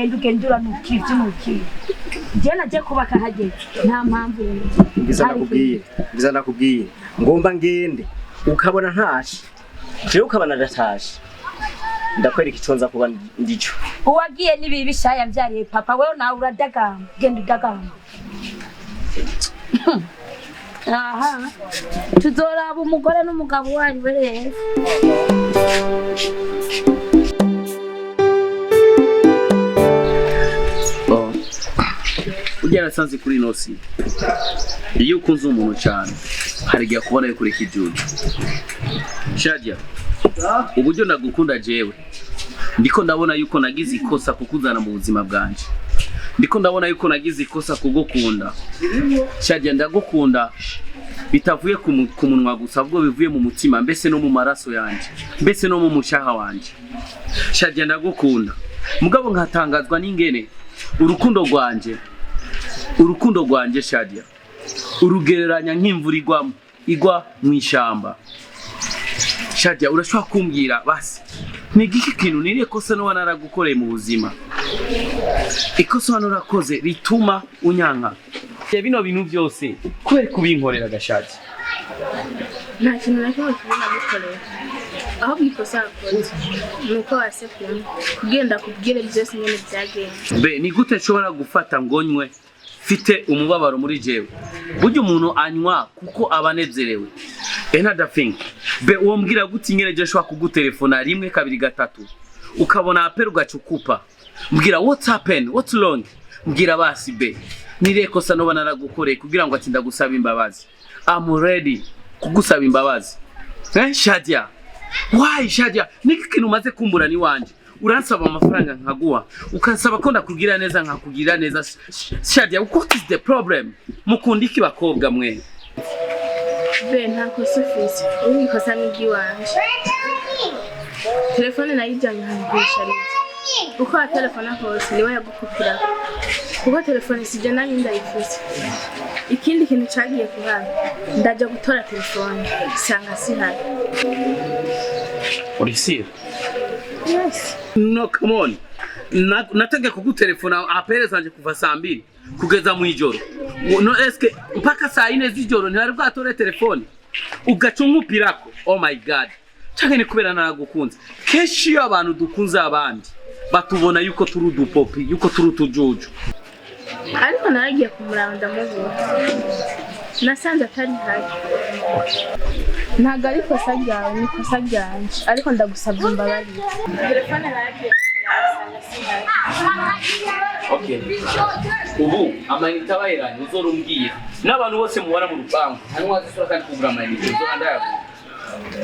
ugendura nukivye nuki je naje kubaka hageze nta mpamvu biza nakubwiye ngomba ngende ukabona ntashi je ukabana datashe ndakwereka iconza kuba ndico uwagiye nibi bishaya mvyariye papa wewe nawe uradagama genda udagama aha tuzoraba umugore n'umugabo wanyu rero ugera sanze kuri nosi iyo ukunze umuntu cyane hari giye kubona yuko ureka igihugu Shadia uburyo ndagukunda jewe ndiko ndabona yuko nagize ikosa kukuzana mu buzima bwanje ndiko ndabona yuko nagize ikosa kugukunda Shadia ndagukunda bitavuye ku munwa gusa ahubwo bivuye mu mutima mbese no mu maraso yanje mbese no mu mushaha wanje Shadia ndagukunda mugabo nkatangazwa n'ingene urukundo rwanje Shadia urugereranya nk'imvura igwa mu ishamba Shadia urashobora kumbwira basi nigiki kintu niriye kosa no wanaragukoreye mu buzima ikosa hano rakoze rituma unyanka bino bintu byose kubera kubinkorera gashati nta kintu na kimwe nagukorera aho bikosa akoze nuko wasekuye kugenda kubwire byose nyene byagenze be ni gute nshobora gufata ngonywe fite umubabaro muri jewe buryo umuntu anywa kuko abanezerewe another thing be wombwira guti nyene je shwa kugutelefona rimwe kabiri gatatu ukabona apero gacukupa mbwira what's happened what's wrong mbwira basi be nireko sa no banaragukoreye kugira ngo ati ndagusaba imbabazi I'm ready kugusaba imbabazi Shadia why Shadia nikintu maze kumbura ni wanje uransaba amafaranga nkaguha ukansaba ko ndakugira neza nkakugira neza Shadia what is the problem mukundiki bakobwa mwe be nta kosofisi ubikosa n'igi wanje telefone nayijanye hangisha uko telefone hose niwe yagukupira kuko telefone sije nani ndayifise ikindi kintu cagiye kuhana ndaje gutora telefone sanga sihari Orisiye yes no come on natangiye kugutelefona apere zanje kuva saa 2 kugeza mu ijoro no eske mpaka saa 4 z'ijoro ntari bwatore telefone ugacungupirako oh my god cyane kubera naragukunze keshi yo abantu dukunze abandi batubona yuko turi udupopi yuko turi utujuju ariko naragiye kumuranda mubura nasanze atari hari ntago ari kosa ryawe ni kosa ryanje ariko ndagusabye imbabazi telefone naragiye okay ubu amayinite abayiranye uzorumbwiye n'abantu bose mubara mu rupangu hano wazisura kandi kugura amayinite uzondayago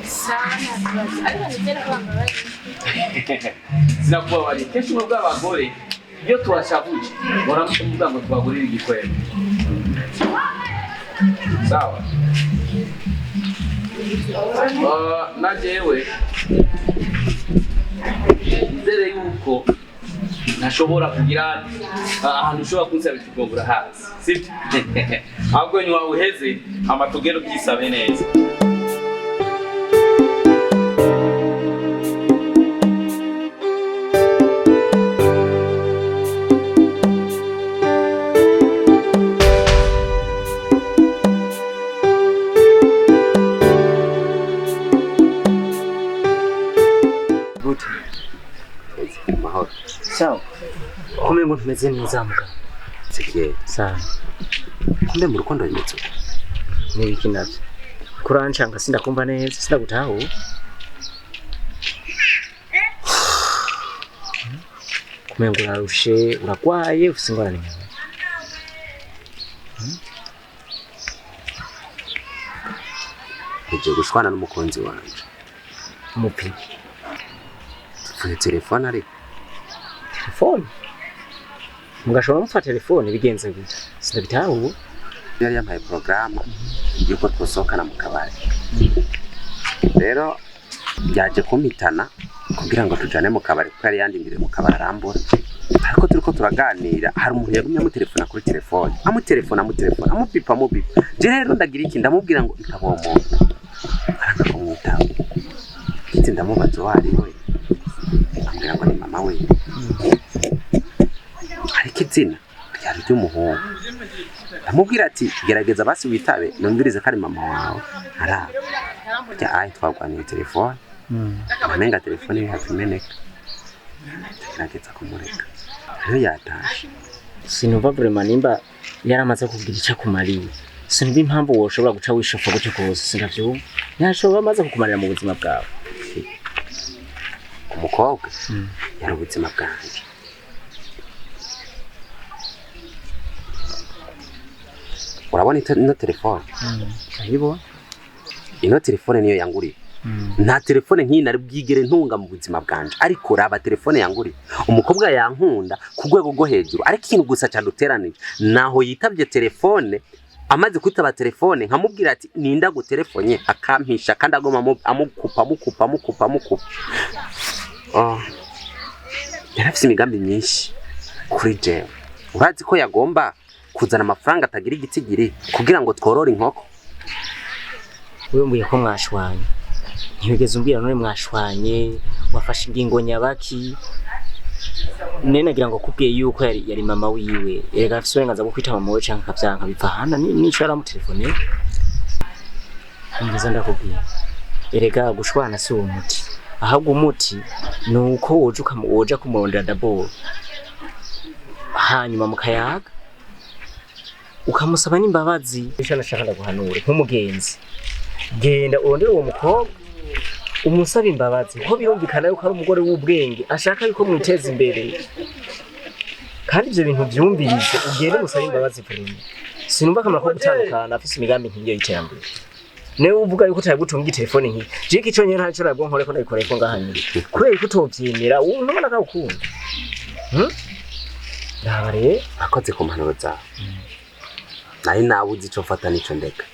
sana ariko nigera kwambaye sinakuba bari kenshi mu bw'abagore iyo turashavuje muramuvuga ngo twagurira igikwere sawa najewe nzere yuko nashobora kugira ahantu ushobora kunsaba ikigongura hasi sibyo ahubwo nywa uheze amatugero kisabe neza sawa kumbe ngo tumeze neza muga Sekiye sawa kumbe mu rukundo yitso nibiki navyo kurancanga sindakumva neza sindagutaho kumbe ngo urarushe uragwaye ufise ingorane nyawe uje gushwana n'umukunzi wanje umupi tuvuye telefone ari telefone mugashobora mufata telefone bigenze gute sindabitaho yari yampaye programme yuko twosohokana mu kabari rero byaje kumitana kugira ngo tujane mu kabari kuko yari yandindire mu kabari arambura ariko turiko turaganira hari umuntu yagumye amutelefona kuri telefone amutelefona amupipa je rero ndagira iki ndamubwira ngo ikabomo aranga kumwitaho kiti ndamubaza wari we ambwira ngo ni mama we ariko izina ryari ry'umuhungu. Ndamubwira ati gerageza basi witabe numvirize ko ari mama wawe araba rya ayi twagwaniye telefone amenga telefone ye hakimeneka gerageza kumureka rero yatashe. Sinumva vraiment nimba yaramaze kugira icyo kumariye. Sinumva impamvu woshobora guca wishofa gutyo kose sinavyumva. Yashobora amaze kukumarira mu buzima bwawe. Umukobwa yari ubuzima bwanjye. Urabona ino telefone? Ayibona. Ino telefone niyo yanguriye. Nta telefone nk'iyi nari bwigere ntunga mu buzima bwanje, ariko raba telefone yanguriye. Umukobwa yankunda ku rwego rwo hejuru, ariko ikintu gusa cyaduteranije naho yitabye telefone. Amaze kwitaba telefone nkamubwira ati ninda gutelefone akampisha kandi agoma amukupa. Yarafise imigambi myinshi kuri jewe. Urazi ko yagomba kuzana amafaranga atagira igitigiri kugira ngo tworore inkoko. Wewe mbuye ko mwashwanye. Ntibigeze umbwira none mwashwanye wafashe ingingo nyabaki. Nenagira ngo kubwiye yuko yari mama wiwe. Erega afise uburenganzira bwo kwita mama we canke akavyanka biva hana nico yaramutelefone. Ngize ndakubwiye. Erega gushwana si umuti. Ahubwo umuti nuko woja kumurondera daboro. Hanyuma mukayaga ukamusaba n'imbabazi. Icyo nashaka ndaguhanura nk'umugenzi. Genda urondere uwo mukobwa umusaba imbabazi ko birumvikana yuko ari umugore w'ubwenge ashaka yuko mwiteza imbere. Kandi ivyo bintu vyumvirize ugende umusaba imbabazi vuba. Sinumva kamara ko gutandukana afise imigambi nk'iyo y'iterambere. Newe uvuga yuko utagutunga telefone nk'iyi. Jiki ico nyene ntaco nabwo nkore ko nayikoreye ko ngahanyira. Kubera ko utovyemera unubona ka ukunda. Ndabare akoze ku mpanuro zawe. Nari nabuze ico mfata nico ndeka.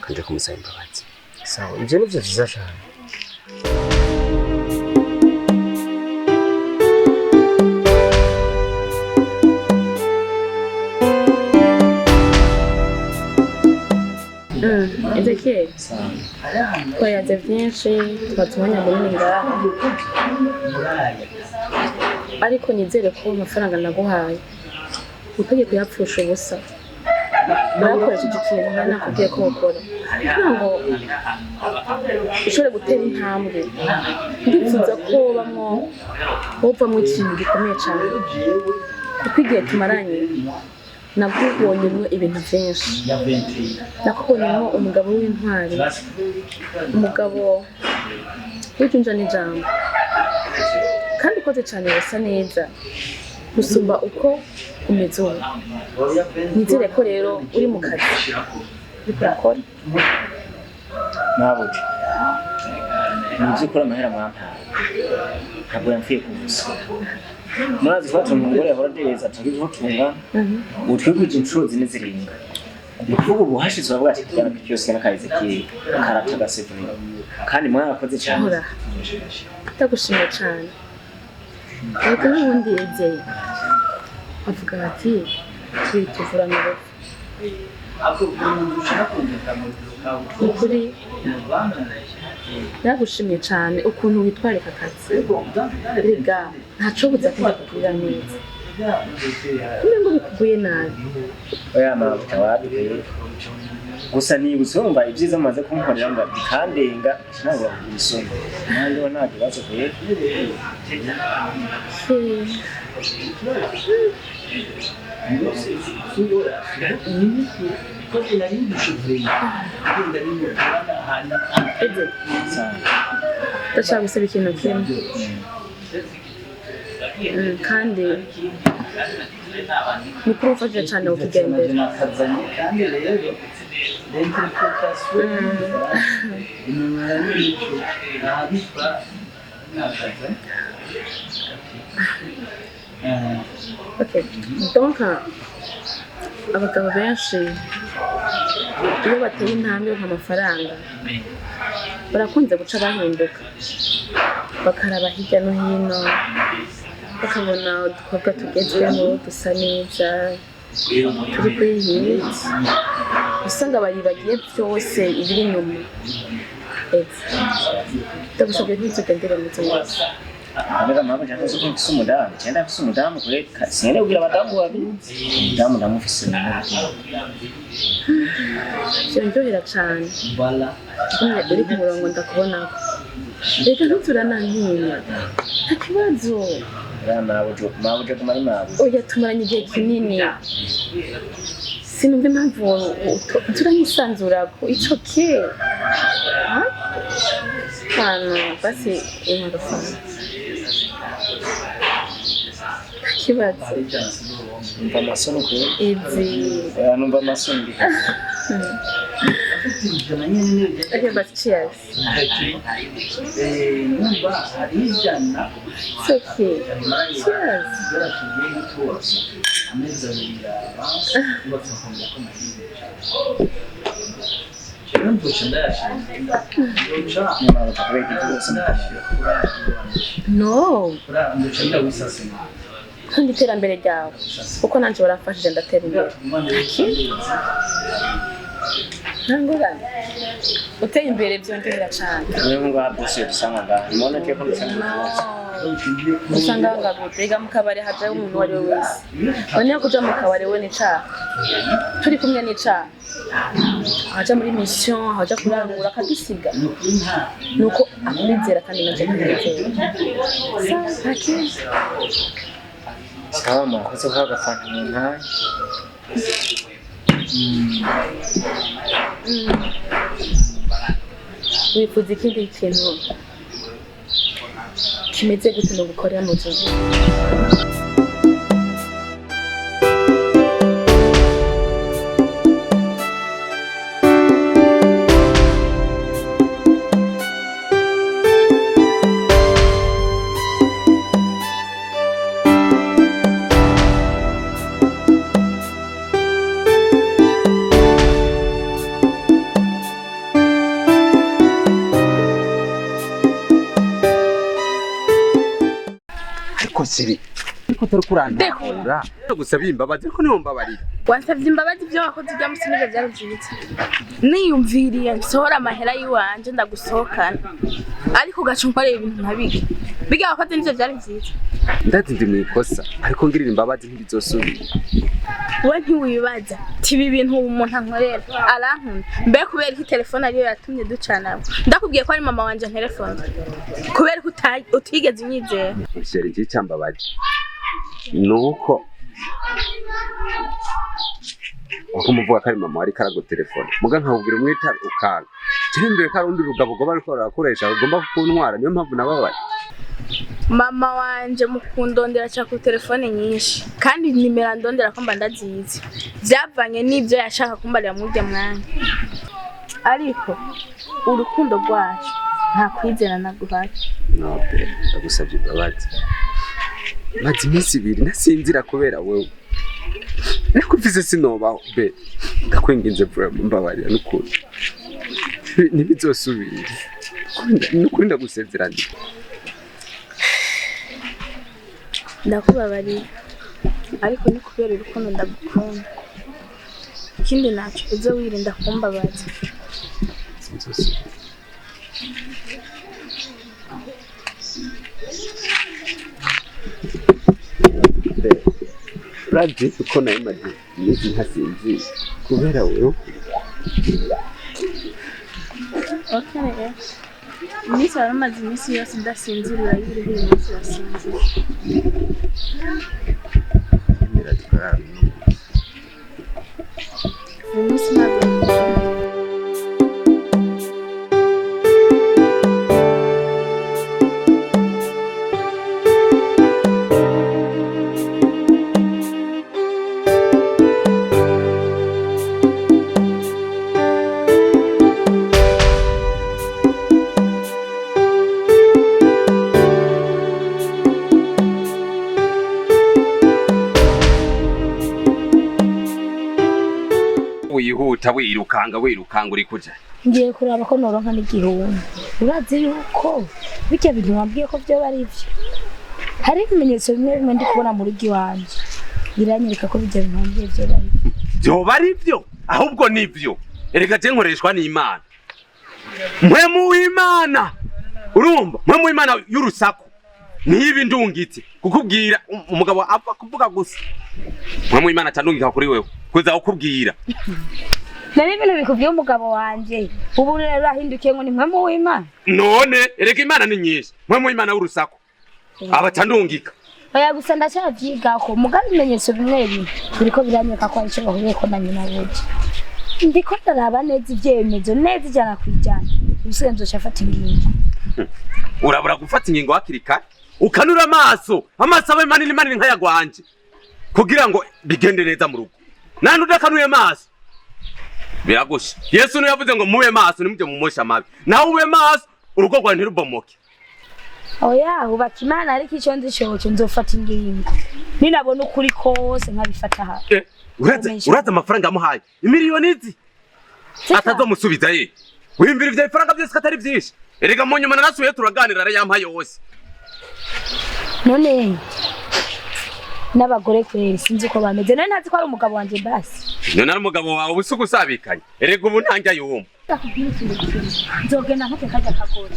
Kanje kumusaba imbabazi. Sawa, ivyo nivyo vyiza cyane. Ezekiel, twayaze byinshi twatumanya munini ngaha, ariko nizere ko amafaranga naguhaye utegeye kuyapfusha ubusa. Barakoresheje ikintu nari nakubwiye ko ukora kugira ngo ushobore gutera intambwe. Ndifuza ko wovamo ikintu gikomeye cyane, kuko igihe tumaranye nakubonyemo ibintu byinshi. Nakubonyemo umugabo w'intwari, umugabo w'ijunja n'ijambo, kandi ukoze cyane bisa neza gusumba uko umeze ubu. Nizere ko rero uri mu kazi uriko urakora. Nabuja nizikora amahera mwampaye ntabwo yamfiye kubusa. Murazi ko umugore yahora adeza atagize utunga utwiguje inshuro zine zirenga. Nukuvuga ubu hashize bavuga ati tujyana ku cyose n'akayize kiye karata gasevure kandi mwarakoze cyane. Ndagushimiye cyane. Ariko n'ubundi yegeye avuga ati twituvura mu rugo. Ukuri ndagushimiye cyane ukuntu witwarika akazi. Rega ntaco buza kugirira neza. Ngo bikuguye nabi. Oya mama tawabi. Gusa ni usumba ibyiza maze kumkorera ngo bikandenga ntabwo bisomba. Nandi wa ntabwo bazo kwe. Ndashaka gusaba ikintu kimwe, kandi ni kuri ufashije cyane ukigendera. Okay, donc abagabo benshi iyo bateye intambwe nk'amafaranga barakunze guca bahinduka, bakaraba hirya no hino, bakabona udukobwa tugezweho dusa neza turi kuri hiti, usanga baribagiye byose ibiri inyuma. Ndagusabye ntutugendere mu nzu. Amega mama cyangwa se ko umudamu cyenda afise umudamu kure sene ugira abadamu babiri umudamu ndamufise Byonjohera cyane umwe uri ku murongo ndakubona reka ntuturanantinya nta kibazo mabuje kumara imabo oya tumaranye igihe kinini sinumva impamvu turanyisanzurako it's okay hano basi imurufana kibazo numva amasomo kure izi numva amasomo okay but cheers it's okay cheers no kandi iterambere ryawe kuko nanjye warafashije ndatera imbere nangurane uteye imbere byongerera cyane niyo ngo habyose dusanga ngaha mbona ko dusanga usanga ngagute ega mu kabari hajaye umuntu wari wese none kuja mu kabari we ni caha turi kumwe ni caha aja muri mission aja kurangura akadusiga nuko akwizera kandi naje kwizera sawa akiza sawa mwakoze kwa gafanta mu ntaye wifuza ikindi kintu kimeze gute no gukorera mu nzu Siri ariko turikurandura gusaba imbabazi ko niyo mbabarira wansavye imbabazi byo wakoze ujya musinire byari byiza niyumviriye nsohora amahera yiwanje ndagusohokana ariko gacunkorera ibintu ntabige biga wakoze nivyo byari byiza ndati ndi mwikosa ariko ngirira imbabazi ntibizosubira we ntiwibaza tibi bintu umuntu ankorera arankunda mbe kubera iki telefone ariyo yatumye ducana ndakubwiye ko ari mama wanje telefone kubera ko utigeze unyizera Sheri iki cyambabazi nuko umuvuga ko ari mama wari karago telefone muga nkabubwira umwita ukanga cyembere ko urundi rugabo go bariko barakoresha ugomba kuntwara niyo mpamvu nababaye mama wanje mukundondera cha ku telefone nyinshi kandi nimero ndondera ko mba ndazizi byavanye n'ibyo yashaka kumbarira mu byo mwanya ariko urukundo rwacu nta kwizera naguhaye no pe ndagusabye imbabazi maze iminsi ibiri nasinzira kubera wewe nakuvise sinobaho be ndakwinginze vraiment mbabarira n'ukuri ntibizosubira n'ukuri ndagusezeranya ndakubabarira ariko ni kubera urukundo ndagukunda ikindi naco uzo wirinda kumbabaza Radje uko nayo maze nzi ntasinzi kubera wewe okay iminsi waramaze iminsi yose ndasinzirira yiri iminsi yasinzira iminsi ntabwo wihuta wirukanga uri kuja ngiye kuraba ko noronka n'igihumbi urazi yuko bijya bintu wabwiye ko byo bari byo hari ibimenyetso bimwe ndi kubona mu rugi wanje biranyereka ko bijya bintu wabwiye byo bari byo ahubwo nivyo erega je nkoreshwa n'Imana mpwemu w'Imana urumva mpwemu w'Imana y'urusaku nibi ndungitse kukubwira umugabo apfa kuvuga gusa mwe Imana cyandungika kuri wewe kuza ukubwira nari ibintu bikubwiye umugabo wanje ubu rero ahindukiye ngo ni mwe mu Imana none erega Imana ni nyinshi mwe Imana w'urusako aba cyandungika oya gusa ndacyavyigako mugambi imenyetso bimwe bimwe biriko biranyeka ko arico bahuriye ko na nyina buji ndiko ndaraba neza ivyemezo neza ijana kwijana ubuse nzoshafata ingingo urabura gufata ingingo hakirika ukanura amaso abe manini nkayagwanje kugira ngo bigende neza mu rugo nandi udakanuye amaso biragusha Yesu no yavuze ngo mube maso nimuje mu mosha mabi nawe ube maso urugo rwawe ntirubomoke oya ubaka Imana ariko ico nzishoboke nzofata ingingo ninabona ukuri kose nkabifata ha uraza amafaranga amuhaye imiliyoni izi atazomusubiza ye wimbira ivyo bifaranga byose katari byinshi erega mu nyuma narasubiye turaganira arayampaye yose none n'abagore kweri sinzi uko bameze none ntazi ko ari umugabo wanje basi none ari umugabo wawe ubusuku usabikanye erega ubu ntangya yumva nzogenda nkate kajya kagore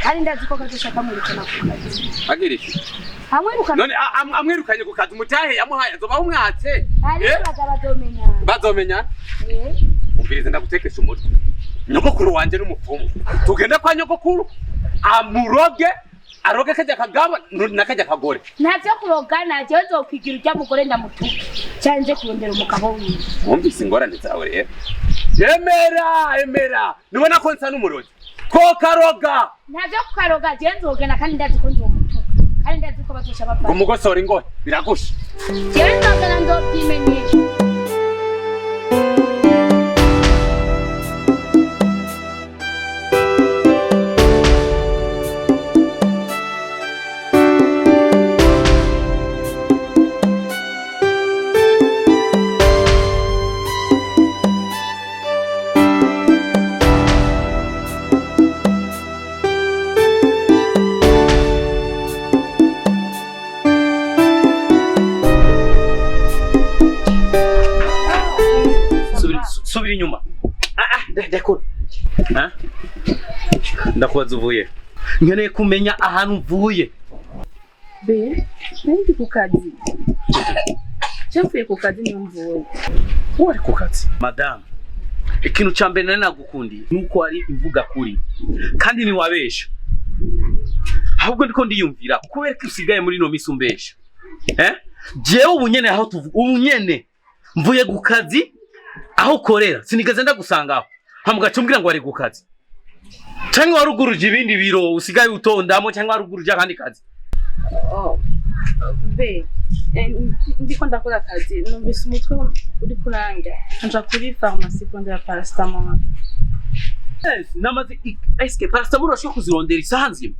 kandi ndazi ko kazoshaka mwirukana ku kazi agira iki none amwirukanye ku kazi mutahe yamuhaye azobaho umwatse bazomenya umvirize ndagutekesha umutwe nyogokuru wanje n'umupfumu tugende kwa nyogokuru amuroge aroge kajya kagabo nakajya kagore ntavyo kuroga nacyo nzokwigira ujya mugore ndamutuke cyanje kurondera umugabo wiwe wumvise ingorane zawe rero emera nibona ko nsa n'umurogi ko karoga ntavyo kukaroga je nzogena kandi ndazi ko nzomutuka kandi ndazi ko bazosha bava umugosora ingohe biragusha je nzogena ndovyimenyesha subira inyuma ndakora ndakubaza uvuye nkeneye kumenya ahantu uvuye be nari ku kazi cyamvuye ku kazi niyo mvuye wari ku kazi madame ikintu cya mbere nari nagukundiye nuko ari imvuga kuri kandi ni wabesha ahubwo ndiko ndiyumvira kubera ko usigaye muri no misi umbesha jewe ubunyene aho tuvuga ubunyene mvuye ku kazi aho ukorera sinigeze ndagusangaho hamugacumbwira ngo ari ku kazi cyangwa waruguruje ibindi biro usigaye utondamo cyangwa waruguruje akandi kazi be ndiko ndakora akazi numvise umutwe uri kuranga nja kuri pharmacie kondera paracetamol namaze eske paracetamol urashobora kuzirondera isanzima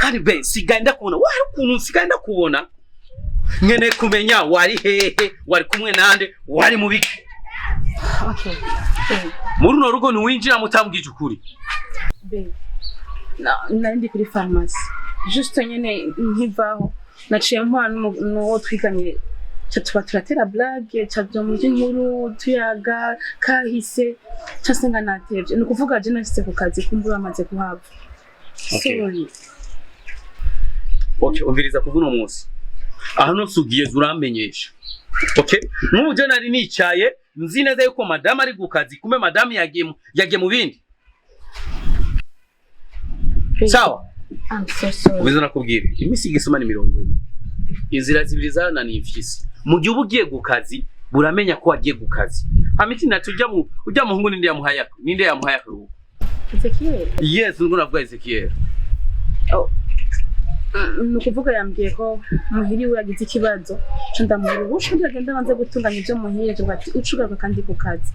kandi be sigaye ndakubona wari ukuntu sigaye ndakubona nkene kumenya wari hehe wari kumwe nande wari mu biki okay muri no rugo ni winjira mutambwije ukuri be na ndi kuri pharmacie juste nyene nkivaho naciye mpana n'uwo twiganye cyatuba turatera blague cyajya mu nkuru tuyaga kahise cyasenga natevye ni kuvuga je nashitse ku kazi kumbura amaze kuhava sorry okay umviriza kuvuno umunsi aha no sugiye zuramenyesha okay n'uje nari nicaye nzi neza yuko madame ari ku kazi kume madame yagiye mu bindi sawa I'm so sorry ubizo nakubwira imisi gisoma ni 40 inzira zibiri zana ni imfisi mu gihe ubugiye ku kazi buramenya ko wagiye ku kazi hamiti natujya ujya mu hungu ninde yamuhaya rugo Ezekiel yes ngo navuga Ezekiel nukuvuga yambwiye ko muhiriwe yagize ikibazo cyo ndamuhira ubusho ndagenda banze gutunganya ibyo muhire cyo bati ucugaga kandi ku kazi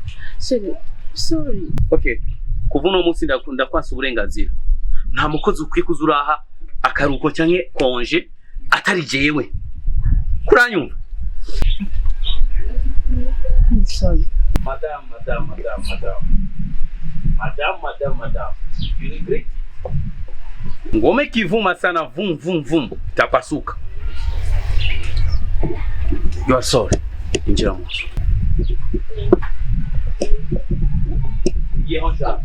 sorry okay kuva no munsi ndakunda kwasa uburenganzira nta mukozi ukwiye kuzuraha akaruko cyangwa konje atari jewe kuranyumva sorry madame you regret ngome kivuma sana vum tapasuka you are sorry injira mu yeho cha